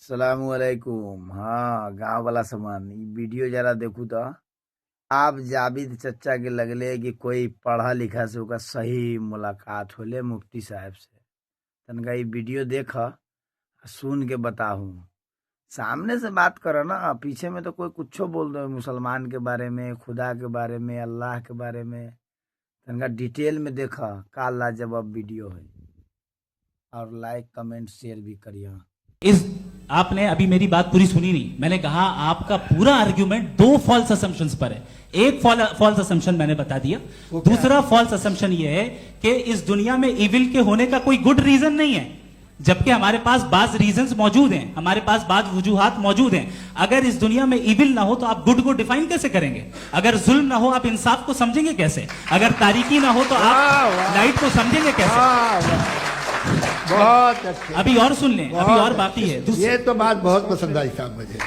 सलामुअलैकुम। हाँ, गांव वाला सामान ई वीडियो जरा देखू तो आप जाबिद चचा के लगले कि कोई पढ़ा लिखा से ओका सही मुलाकात होले मुफ्ती साहब से। तनका ई वीडियो देख सुन के बताहू। सामने से बात करो ना, पीछे में तो कोई कुछो बोल दो, मुसलमान के बारे में, खुदा के बारे में, अल्लाह के बारे में। तनका डिटेल में देखा का लाजवाब वीडियो है। और लाइक कमेंट शेयर भी करिए। इस आपने अभी मेरी बात पूरी सुनी नहीं। मैंने कहा आपका पूरा आर्ग्यूमेंट दो फॉल्स असम्पशंस पर है। एक फॉल्स असम्पशन मैंने बता दिया, दूसरा फॉल्स असम्पशन यह है कि इस दुनिया में इविल के होने का कोई गुड रीजन नहीं है, जबकि हमारे पास बाज रीजंस मौजूद हैं, हमारे पास बाज वजूहात मौजूद हैं। अगर इस दुनिया में इविल ना हो तो आप गुड को डिफाइन कैसे करेंगे? अगर जुल्म ना हो आप इंसाफ को समझेंगे कैसे? अगर तारीकी ना हो तो आप लाइट को समझेंगे कैसे? बहुत अच्छे। अभी और सुन लें, अभी और बाकी है। ये तो बात बहुत पसंद आई साहब मुझे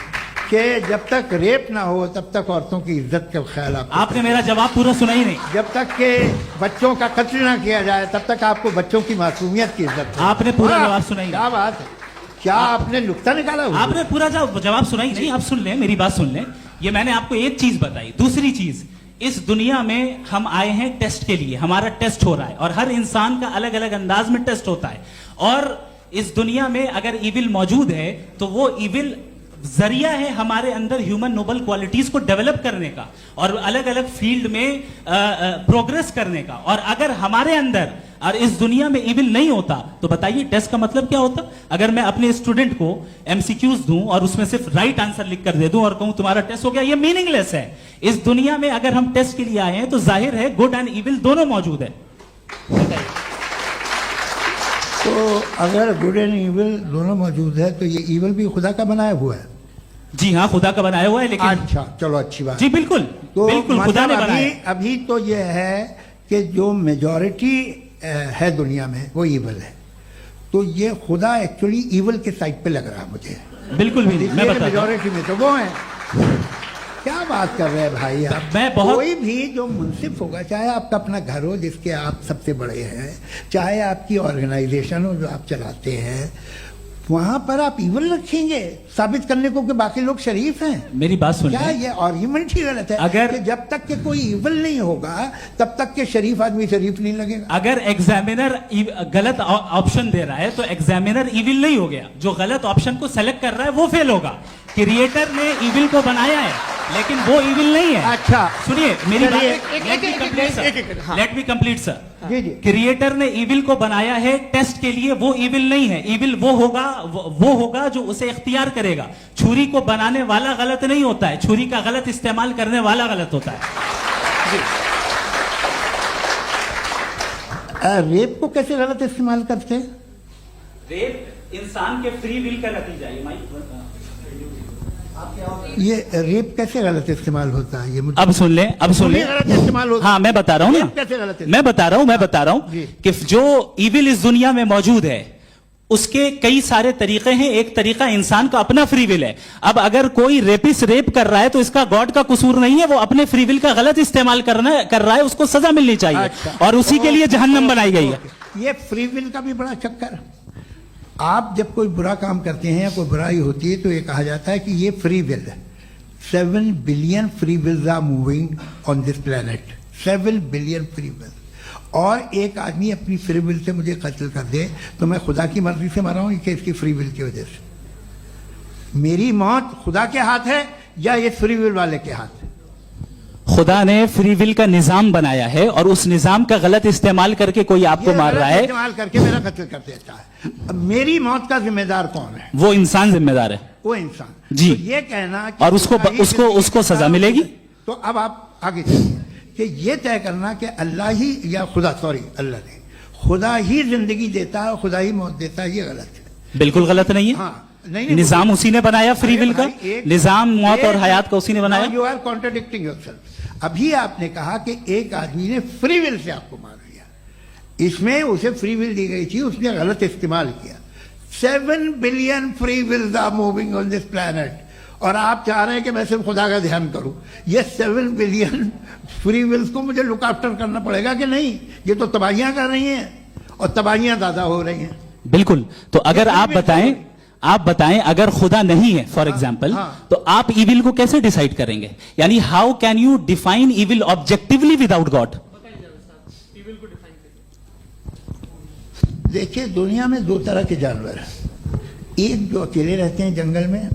कि जब तक रेप ना हो तब तक औरतों की इज्जत का ख्याल आपने मेरा जवाब पूरा सुना ही नहीं। जब तक के बच्चों का कत्ल ना किया जाए तब तक आपको बच्चों की मासूमियत की इज्जत है। आपने पूरा जवाब सुना ही नहीं। क्या बात है, क्या आपने नुक्ता निकाला? आपने पूरा जवाब सुना ही नहीं। आप सुन लें, मेरी बात सुन लें। ये मैंने आपको एक चीज बताई। दूसरी चीज, इस दुनिया में हम आए हैं टेस्ट के लिए, हमारा टेस्ट हो रहा है और हर इंसान का अलग अलग अंदाज में टेस्ट होता है। और इस दुनिया में अगर इविल मौजूद है तो वो इविल जरिया है हमारे अंदर ह्यूमन नोबल क्वालिटीज को डेवलप करने का और अलग अलग फील्ड में प्रोग्रेस करने का। और अगर हमारे अंदर और इस दुनिया में इविल नहीं होता तो बताइए टेस्ट का मतलब क्या होता? अगर मैं अपने स्टूडेंट को एमसीक्यूज दूं और उसमें सिर्फ राइट आंसर लिख कर दे दूं और कहूं तुम्हारा टेस्ट हो गया, ये मीनिंगलेस है। इस दुनिया में अगर हम टेस्ट के लिए आए हैं तो जाहिर है गुड एंड इविल दोनों मौजूद है। तो अगर गुड एंड इविल दोनों मौजूद है तो ये इविल भी खुदा का बनाया हुआ है? जी हाँ, खुदा का बनाया हुआ है। लेकिन अच्छा, चलो अच्छी बात। जी बिल्कुल, तो बिल्कुल खुदा ने बनाया। अभी तो ये है कि जो मेजॉरिटी है दुनिया में वो इविल है, तो ये खुदा एक्चुअली इविल के साइड पे लग रहा है मुझे। बिल्कुल भी नहीं, मैं बता मेजॉरिटी में तो वो है। क्या बात कर रहे हैं भाई आप? कोई भी जो मुंसिफ होगा, चाहे आपका अपना घर हो जिसके आप सबसे बड़े हैं, चाहे आपकी ऑर्गेनाइजेशन हो जो आप चलाते हैं, वहां पर आप इविल रखेंगे साबित करने को कि बाकी लोग शरीफ हैं? मेरी बात सुन। क्या ये आर्ग्यूमेंट ही गलत है? अगर कि जब तक के कोई इविल नहीं होगा तब तक के शरीफ आदमी शरीफ नहीं लगेगा। अगर एग्जामिनर गलत ऑप्शन दे रहा है तो एग्जामिनर इविल नहीं हो गया। जो गलत ऑप्शन को सेलेक्ट कर रहा है वो फेल होगा। क्रिएटर ने इविल को बनाया है लेकिन वो इविल नहीं है। अच्छा सुनिए मेरी बात, लेट मी कंप्लीट सर। जी जी। क्रिएटर ने इविल को बनाया है टेस्ट के लिए, वो इविल नहीं है। इविल वो होगा जो उसे इख्तियार करेगा। छुरी को बनाने वाला गलत नहीं होता है, छुरी का गलत इस्तेमाल करने वाला गलत होता है। रेप को कैसे गलत इस्तेमाल करते हैं? रेप इंसान के फ्री विल का नतीजा है। ये रेप कैसे गलत इस्तेमाल होता है? ये मुझे अब सुन लें, अब सुन लें। गलत इस्तेमाल होता है। हाँ मैं बता रहा हूँ ना, कैसे गलत? मैं बता रहा हूँ कि जो इविल इस दुनिया में मौजूद है उसके कई सारे तरीके हैं। एक तरीका इंसान का अपना फ्री विल है। अब अगर कोई रेपिस्ट रेप कर रहा है तो इसका गॉड का कसूर नहीं है, वो अपने फ्री विल का गलत इस्तेमाल कर रहा है, उसको सजा मिलनी चाहिए। अच्छा। और उसी के लिए जहन्नम बनाई गई है। ये फ्री विल का भी बड़ा चक्कर। आप जब कोई बुरा काम करते हैं या कोई बुराई होती है तो ये कहा जाता है कि ये फ्री विल है। 7 billion free wills are moving on this planet. 7 billion free will. और एक आदमी अपनी फ्री विल से मुझे कत्ल कर दे तो मैं खुदा की मर्जी से मरा हूं कि इसकी फ्री विल की वजह से? मेरी मौत खुदा के हाथ है या ये फ्री विल वाले के हाथ है? खुदा ने फ्री विल का निजाम बनाया है और उस निजाम का गलत इस्तेमाल करके कोई आपको मार रहा है, इस्तेमाल करके मेरा कत्ल कर देता है। अब मेरी मौत का जिम्मेदार कौन है? वो इंसान जिम्मेदार है। वो इंसान। जी। तो ये कहना कि और उसको सजा मिलेगी। तो अब आप आगे चलिए कि ये तय करना कि अल्लाह ही या खुदा, सॉरी अल्लाह ने, खुदा ही जिंदगी देता है, खुदा ही मौत देता है, ये गलत है। बिल्कुल गलत नहीं है। हाँ, नहीं, निजाम उसी ने बनाया फ्री विल का। निजाम मौत और हयात का उसी ने बनाया। You are contradicting yourself. अभी आपने कहा कि एक आदमी ने फ्री विल से आपको मार दिया, इसमें उसे फ्री विल दी गई थी, उसने गलत इस्तेमाल किया। 7 billion free wills are moving on this planet और आप चाह रहे हैं कि मैं सिर्फ खुदा का ध्यान करूं। ये 7 बिलियन फ्री विल्स को मुझे लुक आफ्टर करना पड़ेगा कि नहीं? ये तो तबाहियां कर रही हैं और तबाहियां ज्यादा हो रही हैं। बिल्कुल। तो अगर आप बताएं, आप बताएं, अगर खुदा नहीं है फॉर एग्जाम्पल, हाँ। तो आप इविल को कैसे डिसाइड करेंगे? यानी how can you define evil objectively without God? देखिए, दुनिया में दो तरह के जानवर हैं। एक जो अकेले रहते हैं जंगल में,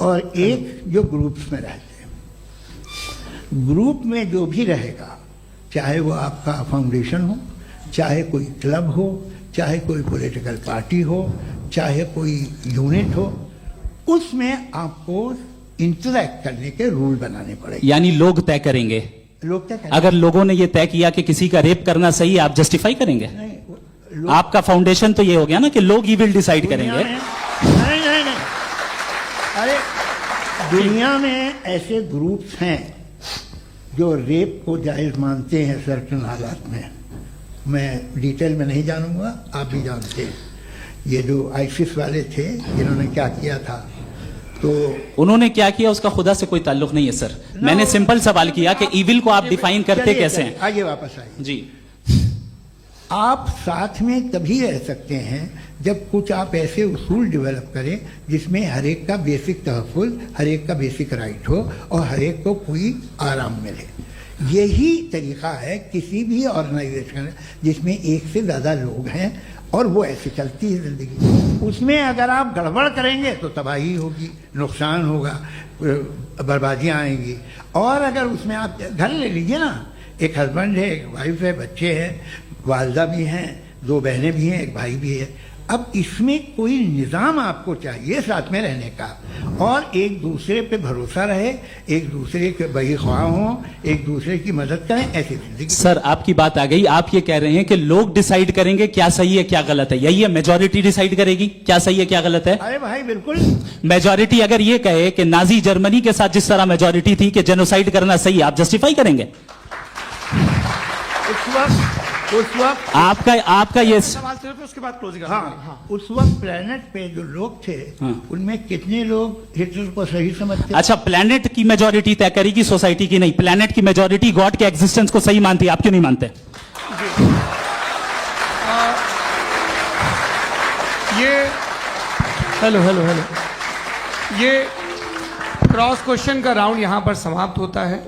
और एक जो ग्रुप्स में रहते हैं। ग्रुप में जो भी रहेगा, चाहे वो आपका फाउंडेशन हो, चाहे कोई क्लब हो, चाहे कोई पॉलिटिकल पार्टी हो, चाहे कोई यूनिट हो, उसमें आपको इंटरैक्ट करने के रूल बनाने पड़ेंगे। यानी लोग तय करेंगे। लोग क्या करेंगे? अगर लोगों ने यह तय किया कि किसी का रेप करना सही है, आप जस्टिफाई करेंगे? नहीं, आपका फाउंडेशन तो ये हो गया ना कि लोग ही विल डिसाइड दुनिया करेंगे। में- नहीं नहीं नहीं, अरे दुनिया में ऐसे ग्रुप्स हैं जो रेप को जायज मानते हैं सर्टेन हालात में। मैं डिटेल में नहीं जानूंगा, आप भी जानते हैं। ये जो आईसिस वाले थे, जिन्होंने क्या किया था, तो उन्होंने क्या किया उसका खुदा से कोई ताल्लुक नहीं है सर। मैंने सिंपल सवाल किया कि इविल को आप डिफाइन करते चलिए, कैसे चलिए, हैं? आगे वापस आइए। जी, आप साथ में तभी रह सकते हैं जब कुछ आप ऐसे उसूल डेवलप करें जिसमें हर एक का बेसिक तहफ़्फ़ुज़, हर एक का बेसिक राइट हो और हर एक को कोई आराम मिले। यही तरीका है किसी भी ऑर्गेनाइजेशन जिसमें एक से ज़्यादा लोग हैं और वो ऐसे चलती है ज़िंदगी। उसमें अगर आप गड़बड़ करेंगे तो तबाही होगी, नुकसान होगा, बर्बादियाँ आएंगी। और अगर उसमें आप घर ले लीजिए ना, एक हस्बैंड है, एक वाइफ है, बच्चे हैं, वालदा भी हैं, दो बहनें भी हैं, एक भाई भी है। अब इसमें कोई निज़ाम आपको चाहिए साथ में रहने का, और एक दूसरे पे भरोसा रहे, एक दूसरे के बहीख्वाह हों, एक दूसरे की मदद करें, ऐसी जिंदगी। सर आपकी बात आ गई। आप ये कह रहे हैं कि लोग डिसाइड करेंगे क्या सही है क्या गलत है, यही है? मेजॉरिटी डिसाइड करेगी क्या सही है क्या गलत है? अरे भाई बिल्कुल। मेजॉरिटी अगर ये कहे कि नाजी जर्मनी के साथ जिस तरह मेजॉरिटी थी कि जेनोसाइड करना सही है, आप जस्टिफाई करेंगे? उस वक्त आपका ये सवाल सिर्फ उसके बाद क्लोजिंग। हाँ, उस वक्त प्लेनेट पे जो लोग थे, उनमें कितने लोग हिटलर को सही समझते? अच्छा, प्लेनेट की मेजॉरिटी तय करेगी, सोसाइटी की नहीं। प्लेनेट की मेजॉरिटी गॉड के एग्जिस्टेंस को सही मानती है, आप क्यों नहीं मानते? ये हेलो हेलो हेलो, ये क्रॉस क्वेश्चन का राउंड यहां पर समाप्त होता है।